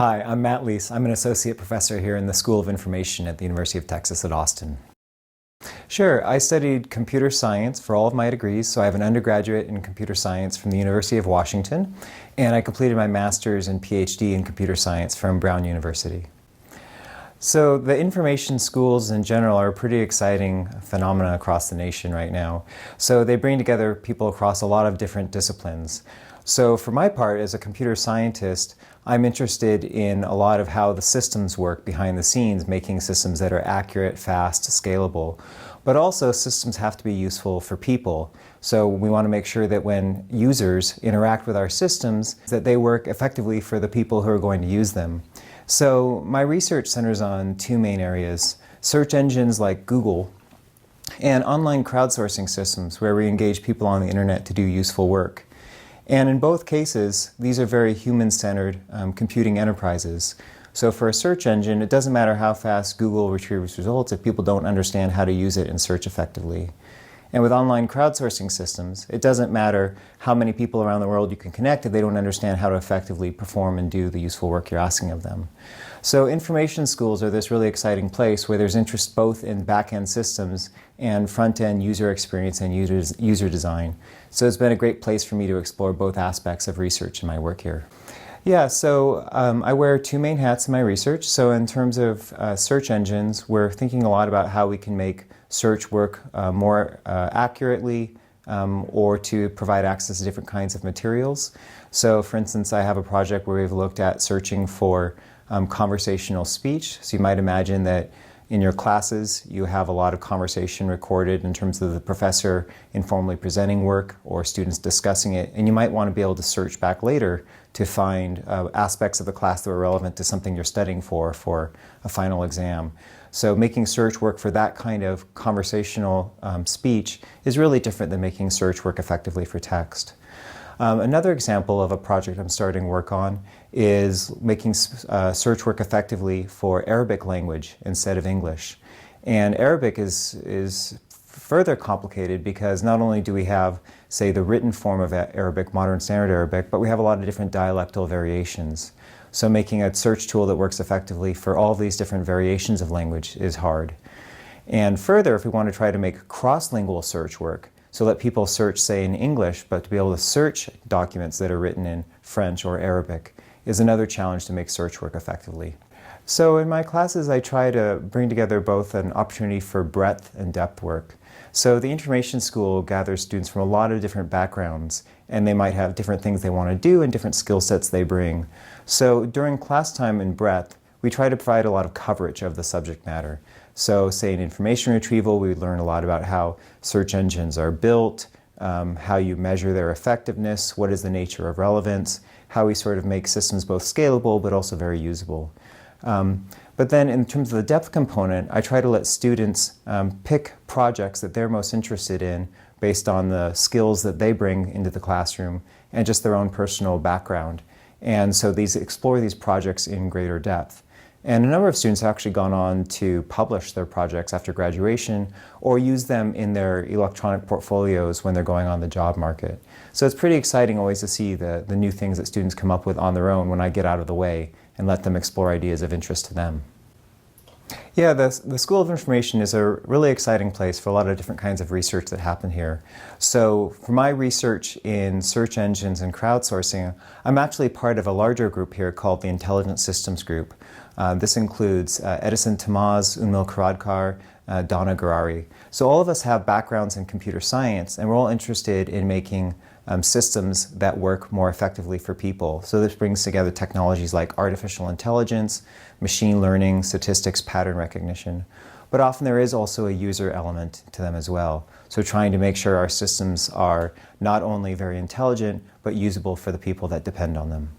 Hi, I'm Matt Lease. I'm an associate professor here in the School of Information at the University of Texas at Austin. Sure, I studied computer science for all of my degrees, so I have an undergraduate in computer science from the University of Washington, and I completed my master's and PhD in computer science from Brown University. So the information schools in general are a pretty exciting phenomena across the nation right now. So they bring together people across a lot of different disciplines. So for my part, as a computer scientist, I'm interested in a lot of how the systems work behind the scenes, making systems that are accurate, fast, scalable. But also systems have to be useful for people. So we want to make sure that when users interact with our systems, that they work effectively for the people who are going to use them. So my research centers on two main areas: search engines like Google and online crowdsourcing systems where we engage people on the internet to do useful work. And in both cases, these are very human-centered computing enterprises. So for a search engine, it doesn't matter how fast Google retrieves results if people don't understand how to use it and search effectively. And with online crowdsourcing systems, it doesn't matter how many people around the world you can connect if they don't understand how to effectively perform and do the useful work you're asking of them. So information schools are this really exciting place where there's interest both in back-end systems and front-end user experience and user design. So it's been a great place for me to explore both aspects of research in my work here. Yeah, so I wear two main hats in my research. So in terms of search engines, we're thinking a lot about how we can make search work more accurately or to provide access to different kinds of materials. So for instance, I have a project where we've looked at searching for conversational speech. So you might imagine that in your classes, you have a lot of conversation recorded in terms of the professor informally presenting work or students discussing it, and you might want to be able to search back later to find aspects of the class that are relevant to something you're studying for a final exam. So making search work for that kind of conversational speech is really different than making search work effectively for text. Another example of a project I'm starting work on is making search work effectively for Arabic language instead of English. And Arabic is further complicated because not only do we have, say, the written form of Arabic, modern standard Arabic, but we have a lot of different dialectal variations. So making a search tool that works effectively for all these different variations of language is hard. And further, if we want to try to make cross-lingual search work, so let people search, say, in English, but to be able to search documents that are written in French or Arabic is another challenge to make search work effectively. So in my classes, I try to bring together both an opportunity for breadth and depth work. So the information school gathers students from a lot of different backgrounds, and they might have different things they want to do and different skill sets they bring. So during class time in breadth, we try to provide a lot of coverage of the subject matter. So say in information retrieval, we learn a lot about how search engines are built, how you measure their effectiveness, what is the nature of relevance, how we sort of make systems both scalable but also very usable. But then in terms of the depth component, I try to let students pick projects that they're most interested in based on the skills that they bring into the classroom and just their own personal background. And so explore these projects in greater depth. And a number of students have actually gone on to publish their projects after graduation or use them in their electronic portfolios when they're going on the job market. So it's pretty exciting always to see the new things that students come up with on their own when I get out of the way and let them explore ideas of interest to them. Yeah, the School of Information is a really exciting place for a lot of different kinds of research that happen here. So for my research in search engines and crowdsourcing, I'm actually part of a larger group here called the Intelligent Systems Group. This includes Edison Tamaz, Unmil Karadkar, Donna Garari. So all of us have backgrounds in computer science, and we're all interested in making systems that work more effectively for people. So this brings together technologies like artificial intelligence, machine learning, statistics, pattern recognition. But often there is also a user element to them as well. So trying to make sure our systems are not only very intelligent, but usable for the people that depend on them.